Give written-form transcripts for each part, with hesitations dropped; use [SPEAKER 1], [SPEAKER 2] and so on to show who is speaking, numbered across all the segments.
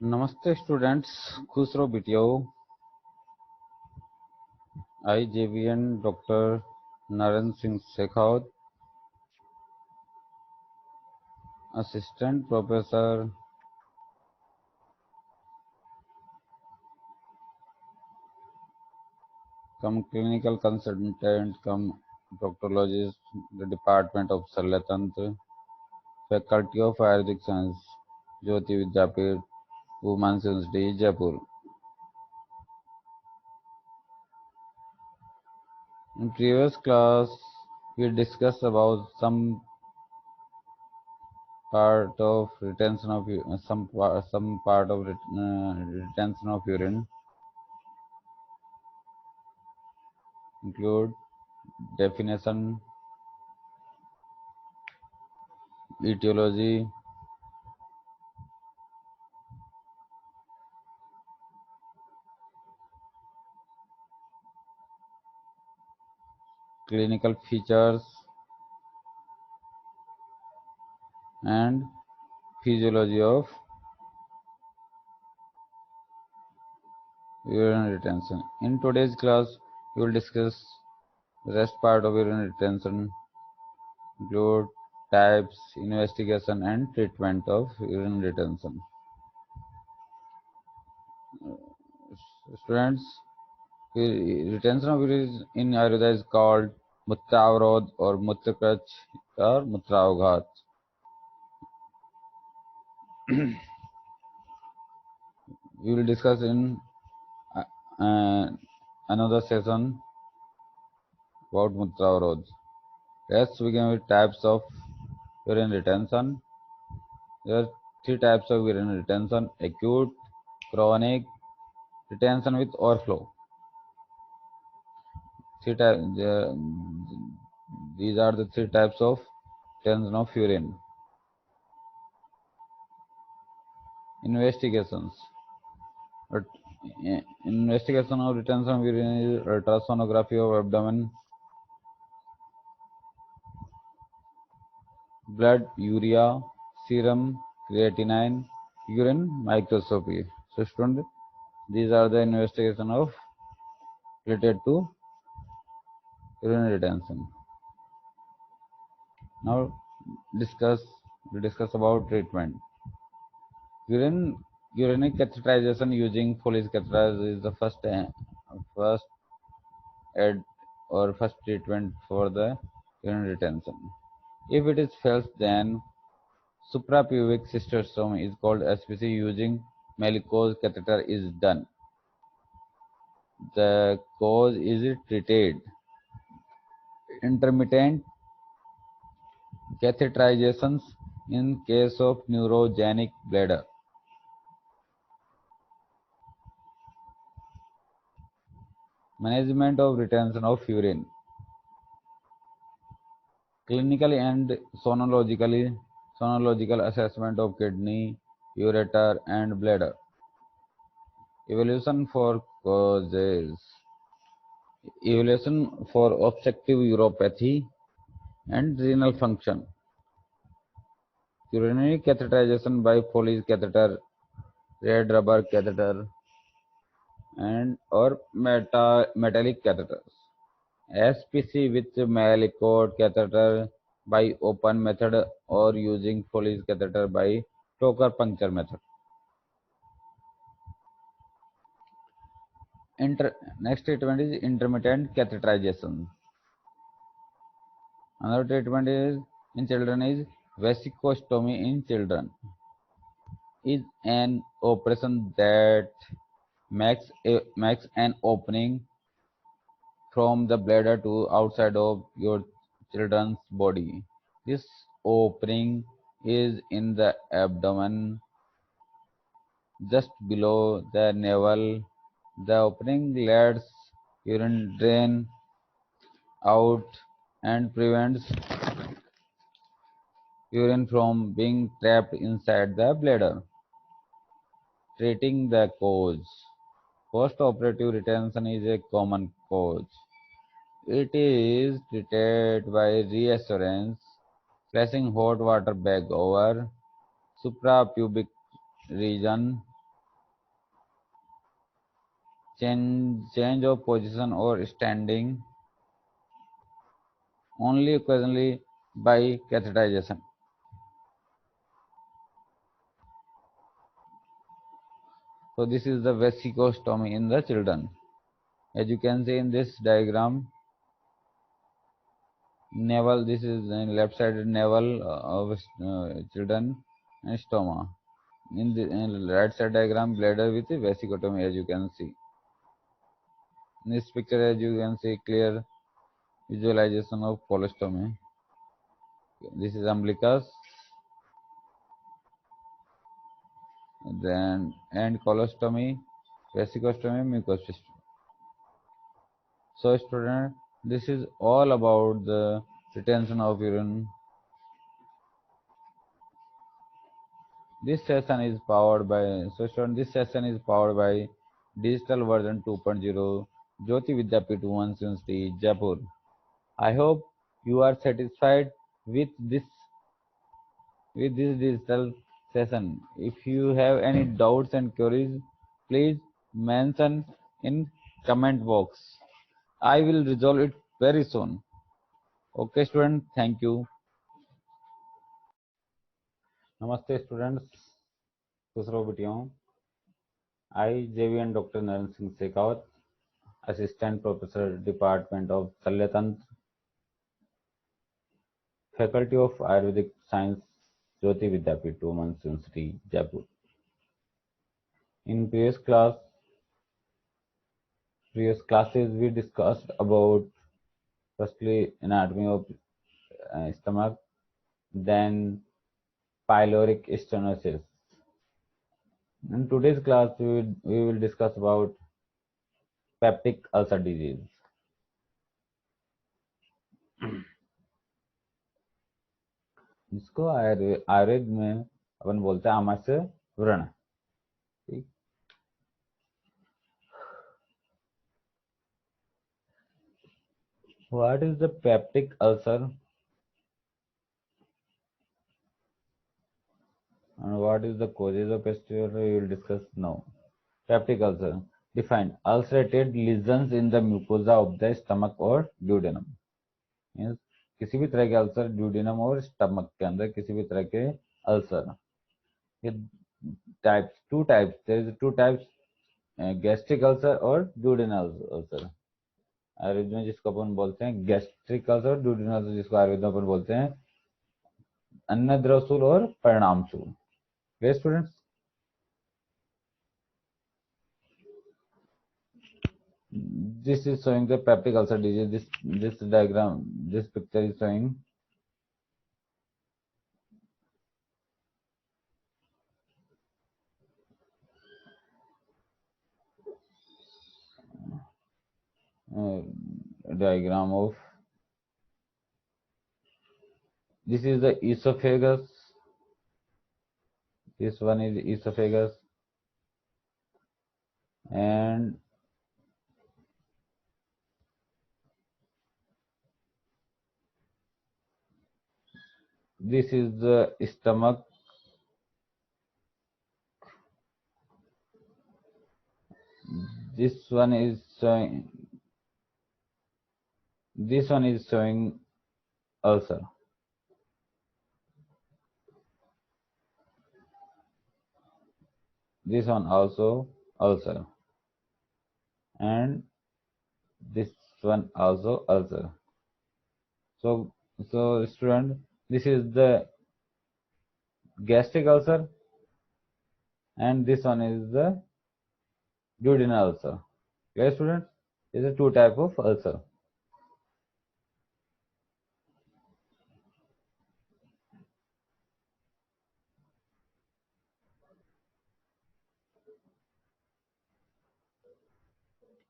[SPEAKER 1] नमस्ते स्टूडेंट्स, खुश रहो बिटियो। I JVN doctor Narendra Singh Shekhawat, assistant professor cum clinical consultant cum proctologist, the department of Shalyatantra, faculty of Ayurvedic science, Jyoti Vidyapeeth, women's university Jaipur. In previous class, we discussed about some part of retention of some part of retention of urine, include definition, etiology, clinical features, and physiology of urine retention. In today's class, we will discuss the rest part of urine retention, include types, investigation, and treatment of urine retention. Students, retention of urine in Ayurveda is called Mutravrod or Mutrakach or Mutravghat. We will discuss in another session about Mutravrodh. Let's begin with types of urine retention. There are three types of urine retention: acute, chronic, retention with overflow. These are the three types of retention of urine. Investigations. Investigation of retention of urine is ultrasonography of abdomen, blood, urea, serum, creatinine, urine microscopy. So, student, these are the investigation of related to urine retention. Now, we discuss about treatment. Urinic catheterization using Foley's catheter is the first aid or first treatment for the urine retention. If it is fails, then suprapubic cystostomy is called SPC using Malicose catheter is done. The cause is treated. Intermittent catheterizations in case of neurogenic bladder. Management of retention of urine. Clinically and sonological assessment of kidney, ureter, and bladder. Evaluation for causes. Evaluation for obstructive uropathy and renal function. Urinary catheterization by Foley's catheter, red rubber catheter, and or metallic catheters. SPC with Malicode catheter by open method or using Foley's catheter by Stoker puncture method. Next treatment is intermittent catheterization. Another treatment is in children is vesicostomy in children. Is an operation that makes an opening from the bladder to outside of your children's body. This opening is in the abdomen just below the navel. The opening lets urine drain out and prevents urine from being trapped inside the bladder. Treating the cause. Post-operative retention is a common cause. It is treated by reassurance, placing hot water bag over suprapubic region, change of position or standing only occasionally by catheterization. So this is the vesicostomy in the children. As you can see in this diagram, navel, this is in left side navel of children and stoma. In the right side diagram, bladder with vesicotomy, as you can see. In this picture, as you can see, clear visualization of colostomy. This is umbilicus, then and colostomy, vesicostomy, mucostomy. So, student, this is all about the retention of urine. This session is powered by This session is powered by digital version 2.0 Jyoti Vidyapeeth Women's University, Jaipur. I hope you are satisfied with this digital session. If you have any doubts and queries, please mention in comment box. I will resolve it very soon. Okay, student. Thank you. Namaste, students. खुश रहो बेटियों. I, JVN Dr. Narendra Singh Shekhawat, Assistant Professor, Department of Shalyatantra, Faculty of Ayurvedic Science, Jyoti Vidyapeeth Women's University, Jaipur. In previous classes, we discussed about firstly anatomy of stomach, then pyloric stenosis. In today's class, we will discuss about peptic ulcer disease. जिसको आयुर्वेद में अपन बोलते हैं आमाशय व्रण. ठीक. What is the peptic ulcer and what is the causes of peptic ulcer? We will discuss now. Peptic ulcer defined: ulcerated lesions in the mucosa of the stomach or duodenum. Means किसी भी तरह के ulcer duodenum और stomach के अंदर किसी भी तरह के अल्सर. ये two types. There is two types: gastric ulcer और duodenal ulcer. आयुर्वेद में जिसको अपन बोलते हैं गैस्ट्रिक अल्सर, ड्यूडेनल अल्सर जिसको आयुर्वेद में अपन बोलते हैं अन्नद्रवसूल और परिणामसूल. Yes, students. This is showing the peptic ulcer disease. This diagram, this picture is showing diagram of. This is the esophagus. This one is esophagus, and this is the stomach. This one is showing. This one is showing ulcer. This one also ulcer, and this one also ulcer. So student, this is the gastric ulcer, and this one is the duodenal ulcer. Okay, students, these are two type of ulcer.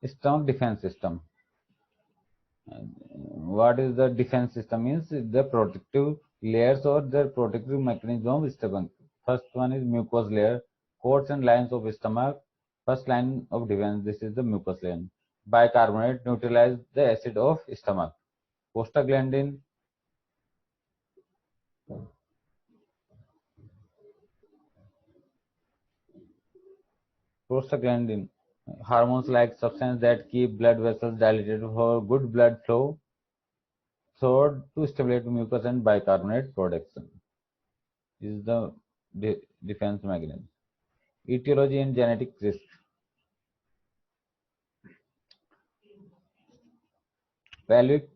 [SPEAKER 1] Stomach defense system. What is the defense system? Means the protective layers or the protective mechanism of stomach. First one is mucous layer, coats and lines of stomach. First line of defense, this is the mucous layer. Bicarbonate neutralize the acid of stomach. Prostaglandin Hormones like substances that keep blood vessels dilated for good blood flow, so to stimulate mucus and bicarbonate production. This is the defense mechanism. Etiology and genetic risk. Pelvic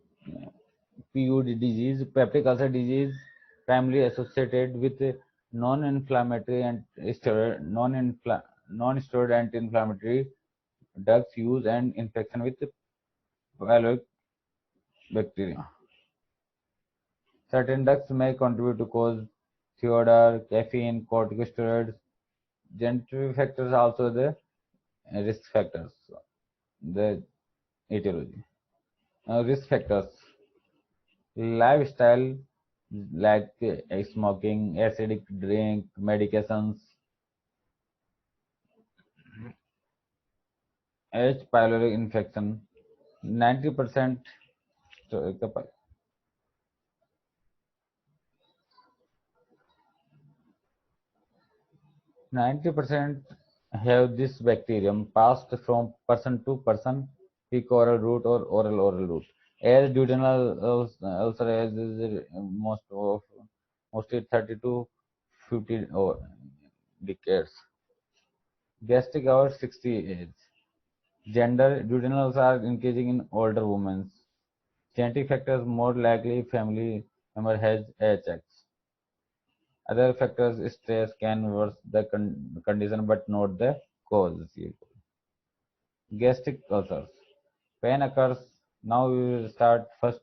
[SPEAKER 1] PUD disease, peptic ulcer disease, primarily associated with non-inflammatory and non-steroid anti-inflammatory drugs use and infection with pyloric bacteria. Certain drugs may contribute to cause theodore, caffeine, corticosteroids. Genetic factors are also the risk factors. The etiology. Risk factors. Lifestyle like smoking, acidic drink, medications, H. pylori infection, 90% 90% have this bacterium passed from person to person, fecal oral route or oral route. As duodenal ulcer is mostly 30 to 50 decades. Gastric over 60 age. Gender, duodenals are increasing in older women. Genetic factors more likely family member has HX. Other factors, stress can worsen the condition but not the cause. Gastric ulcers. Pain occurs. Now we will start first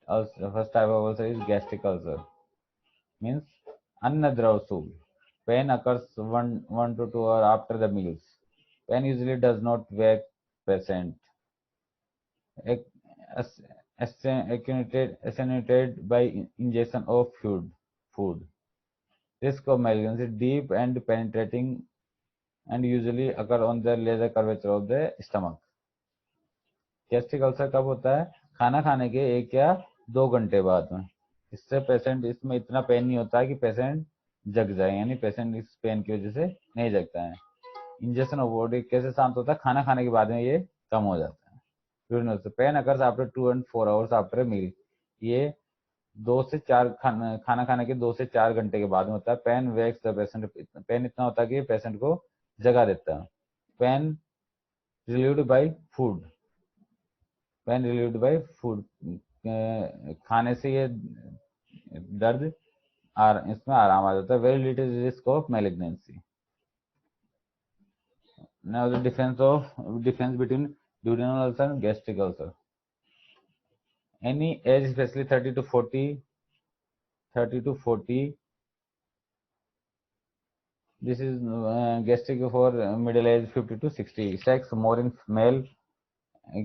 [SPEAKER 1] type of ulcer is gastric ulcer. Means annadrausul. Pain occurs 1 to 2 hours after the meals. Pain usually does not wake patient. Ac- Attenuated by ingestion of food. Risk of malignancy deep and penetrating and usually occur on the laser curvature of the stomach. Gastric ulcer कब होता है? खाना खाने के 1 या 2 घंटे बाद में. इससे पेशेंट इसमें इतना पेन नहीं होता है कि पेशेंट जग जाए, यानी पेशेंट इस पेन की वजह से नहीं जगता है. इंजेक्शन ऑफ बॉडी कैसे शांत होता है? खाना खाने के बाद में ये कम हो जाता है. Pain occurs after 2 and 4 hours after meal. ये 2 से 4 खाना खाने के 2 से 4 घंटे के बाद में होता है. Pain wakes the patient. Pain इतना होता है कि पेशेंट को जगा देता है. Pain relieved by food. Pain relieved by food. खाने से ये दर्द इसमें आराम आ जाता है. Very little risk of malignancy. Now the difference between duodenal ulcer and gastric ulcer. Any age, especially 30 to 40. This is gastric for middle age 50 to 60. Sex more in male.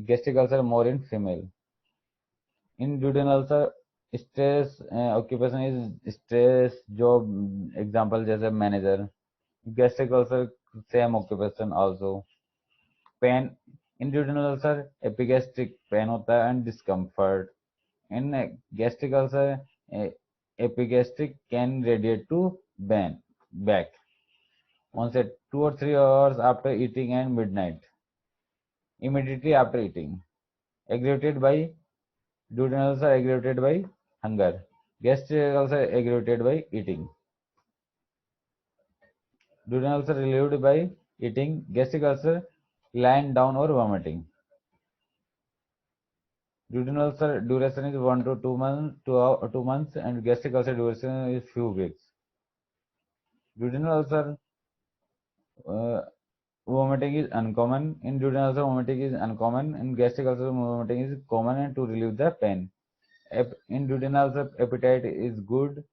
[SPEAKER 1] Gastric ulcer more in female. In duodenal ulcer, stress occupation is stress job. Example जैसे manager. Gastric ulcer same occupation also. Pain in duodenal ulcer epigastric pain होता है and discomfort. In gastric ulcer epigastric can radiate to back. Onset 2 or 3 hours after eating and midnight. Immediately after eating. Aggravated by duodenal ulcer aggravated by hunger. Gastric ulcer aggravated by eating. Duodenal ulcer relieved by eating. Gastric ulcer lying down or vomiting. Duodenal ulcer duration is 1 to 2 months, 2 months, and gastric ulcer duration is few weeks. Duodenal ulcer vomiting is uncommon. In duodenal ulcer, vomiting is uncommon. In gastric ulcer, vomiting is common and to relieve the pain. In duodenal ulcer, appetite is good,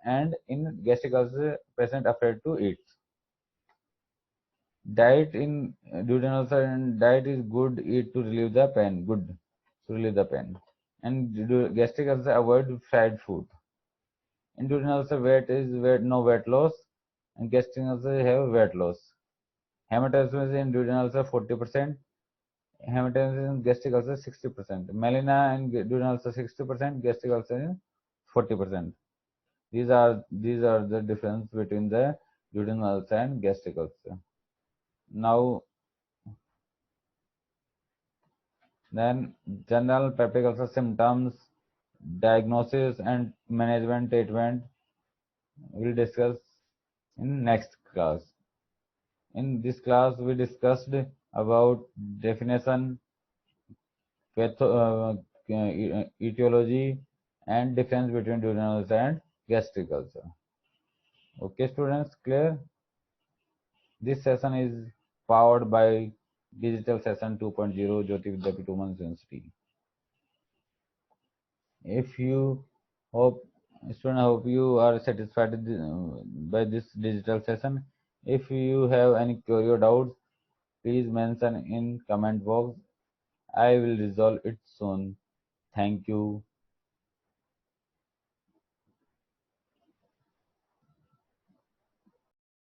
[SPEAKER 1] and in gastric ulcer, patient afraid to eat. Diet in duodenal ulcer and diet is good. Eat to relieve the pain. Good to relieve the pain. And gastric ulcer, avoid fried food. In duodenal ulcer, no weight loss, and gastric ulcer have weight loss. Hematemesis in duodenal ulcer 40%. Hematemesis in gastric ulcer 60%. Melena in duodenal ulcer 60%. Gastric ulcer in 40%. These are the difference between the duodenal ulcer and gastric ulcer. Now Then general peptic ulcer symptoms, diagnosis and management treatment we'll discuss in next class. In this class we discussed about definition, etiology and difference between duodenal ulcer and gastric ulcer. Okay students, clear? This session is powered by Digital Session 2.0 Jyoti Vidyapeeth Women's University. If you hope, student, hope you are satisfied by this digital session. If you have any query or doubts, please mention in comment box. I will resolve it soon. Thank you.